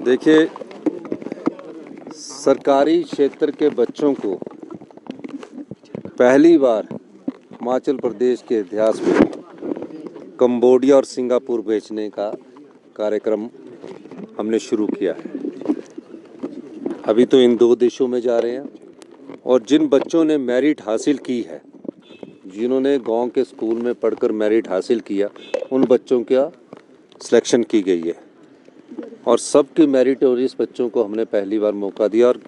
देखिए, सरकारी क्षेत्र के बच्चों को पहली बार हिमाचल प्रदेश के इतिहास में कंबोडिया और सिंगापुर भेजने का कार्यक्रम हमने शुरू किया है। अभी तो इन दो देशों में जा रहे हैं और जिन बच्चों ने मेरिट हासिल की है, जिन्होंने गांव के स्कूल में पढ़कर मेरिट हासिल किया, उन बच्चों का सिलेक्शन की गई है और सबके मेरिटोरियस बच्चों को हमने पहली बार मौका दिया। और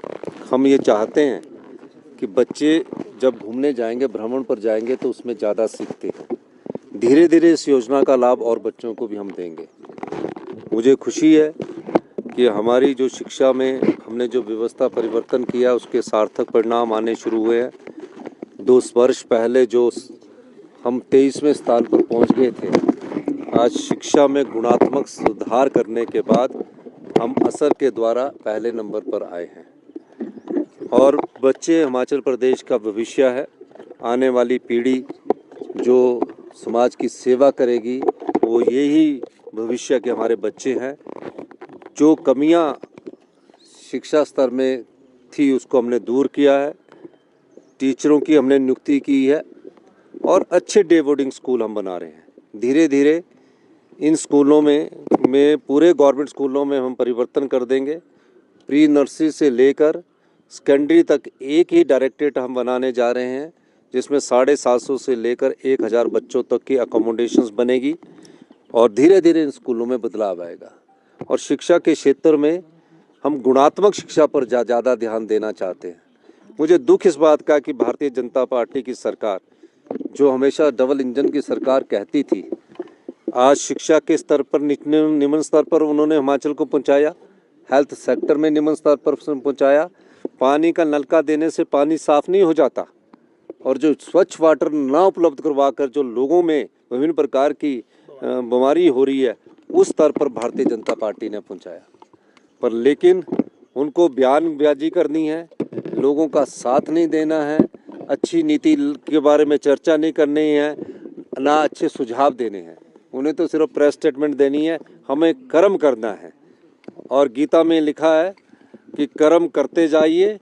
हम ये चाहते हैं कि बच्चे जब घूमने जाएंगे, भ्रमण पर जाएंगे, तो उसमें ज़्यादा सीखते हैं। धीरे धीरे इस योजना का लाभ और बच्चों को भी हम देंगे। मुझे खुशी है कि हमारी जो शिक्षा में हमने जो व्यवस्था परिवर्तन किया, उसके सार्थक परिणाम आने शुरू हुए हैं। 2 वर्ष पहले जो हम 23वें स्थान पर पहुंच गए थे, आज शिक्षा में गुणात्मक सुधार करने के बाद हम असर के द्वारा पहले नंबर पर आए हैं। और बच्चे हिमाचल प्रदेश का भविष्य है। आने वाली पीढ़ी जो समाज की सेवा करेगी, वो यही भविष्य के हमारे बच्चे हैं। जो कमियां शिक्षा स्तर में थी, उसको हमने दूर किया है। टीचरों की हमने नियुक्ति की है और अच्छे डे बोर्डिंग स्कूल हम बना रहे हैं। धीरे धीरे इन स्कूलों में पूरे गवर्नमेंट स्कूलों में हम परिवर्तन कर देंगे। प्री नर्सरी से लेकर सेकेंडरी तक एक ही डायरेक्टरेट हम बनाने जा रहे हैं, जिसमें 750 से लेकर 1000 बच्चों तक की अकोमोडेशंस बनेगी और धीरे धीरे इन स्कूलों में बदलाव आएगा। और शिक्षा के क्षेत्र में हम गुणात्मक शिक्षा पर ज़्यादा ध्यान देना चाहते हैं। मुझे दुख इस बात का कि भारतीय जनता पार्टी की सरकार, जो हमेशा डबल इंजन की सरकार कहती थी, आज शिक्षा के स्तर पर निम्न स्तर पर उन्होंने हिमाचल को पहुंचाया। हेल्थ सेक्टर में निम्न स्तर पर पहुंचाया। पानी का नलका देने से पानी साफ नहीं हो जाता और जो स्वच्छ वाटर ना उपलब्ध करवा कर जो लोगों में विभिन्न प्रकार की बीमारी हो रही है, उस स्तर पर भारतीय जनता पार्टी ने पहुंचाया। पर लेकिन उनको बयानबाजी करनी है, लोगों का साथ नहीं देना है, अच्छी नीति के बारे में चर्चा नहीं करनी है, ना अच्छे सुझाव देने हैं। उन्हें तो सिर्फ प्रेस स्टेटमेंट देनी है। हमें कर्म करना है और गीता में लिखा है कि कर्म करते जाइए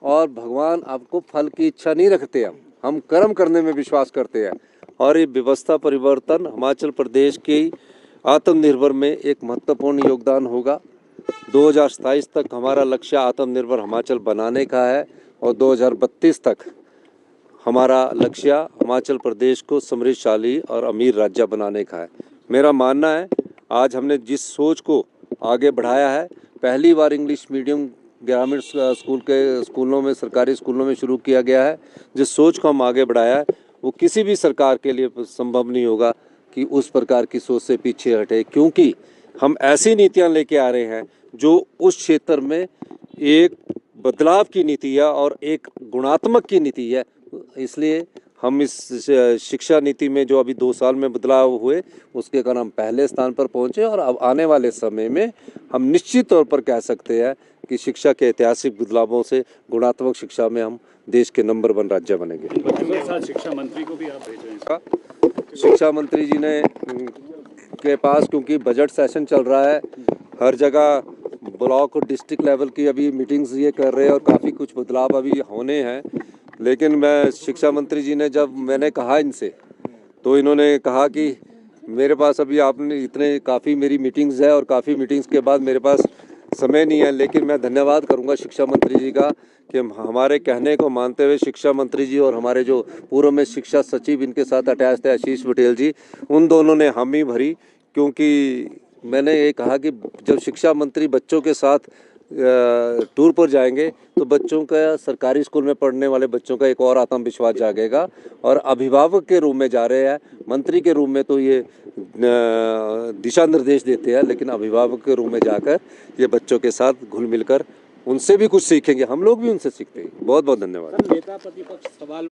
और भगवान आपको फल की इच्छा नहीं रखते। हम कर्म करने में विश्वास करते हैं और ये व्यवस्था परिवर्तन हिमाचल प्रदेश की आत्मनिर्भर में एक महत्वपूर्ण योगदान होगा। 2027 तक हमारा लक्ष्य आत्मनिर्भर हिमाचल बनाने का है और 2032 तक हमारा लक्ष्य हिमाचल प्रदेश को समृद्धशाली और अमीर राज्य बनाने का है। मेरा मानना है, आज हमने जिस सोच को आगे बढ़ाया है, पहली बार इंग्लिश मीडियम ग्रामीण स्कूलों में, सरकारी स्कूलों में शुरू किया गया है। जिस सोच को हम आगे बढ़ाया है, वो किसी भी सरकार के लिए संभव नहीं होगा कि उस प्रकार की सोच से पीछे हटे, क्योंकि हम ऐसी नीतियां लेके आ रहे हैं जो उस क्षेत्र में एक बदलाव की नीति है और एक गुणात्मक की नीति है। इसलिए हम इस शिक्षा नीति में जो अभी 2 साल में बदलाव हुए, उसके कारण हम पहले स्थान पर पहुंचे और अब आने वाले समय में हम निश्चित तौर पर कह सकते हैं कि शिक्षा के ऐतिहासिक बदलावों से गुणात्मक शिक्षा में हम देश के नंबर 1 राज्य बनेंगे। शिक्षा मंत्री को भी आप भेजें। शिक्षा मंत्री जी ने के पास, क्योंकि बजट सेशन चल रहा है, हर जगह ब्लॉक और डिस्ट्रिक्ट लेवल की अभी मीटिंग्स ये कर रहे हैं और काफ़ी कुछ बदलाव अभी होने हैं। लेकिन मैं शिक्षा मंत्री जी ने, जब मैंने कहा इनसे, तो इन्होंने कहा कि मेरे पास अभी आपने काफ़ी मेरी मीटिंग्स है और काफ़ी मीटिंग्स के बाद मेरे पास समय नहीं है। लेकिन मैं धन्यवाद करूंगा शिक्षा मंत्री जी का कि हमारे कहने को मानते हुए शिक्षा मंत्री जी और हमारे जो पूर्व में शिक्षा सचिव इनके साथ अटैच थे, आशीष पटेल जी, उन दोनों ने हामी भरी। क्योंकि मैंने ये कहा कि जब शिक्षा मंत्री बच्चों के साथ टूर पर जाएंगे तो बच्चों का, सरकारी स्कूल में पढ़ने वाले बच्चों का एक और आत्मविश्वास जागेगा। और अभिभावक के रूप में जा रहे हैं, मंत्री के रूप में तो ये दिशा निर्देश देते हैं, लेकिन अभिभावक के रूप में जाकर ये बच्चों के साथ घुल मिलकर उनसे भी कुछ सीखेंगे। हम लोग भी उनसे सीखते हैं। बहुत बहुत धन्यवाद। नेता प्रतिपक्ष सवाल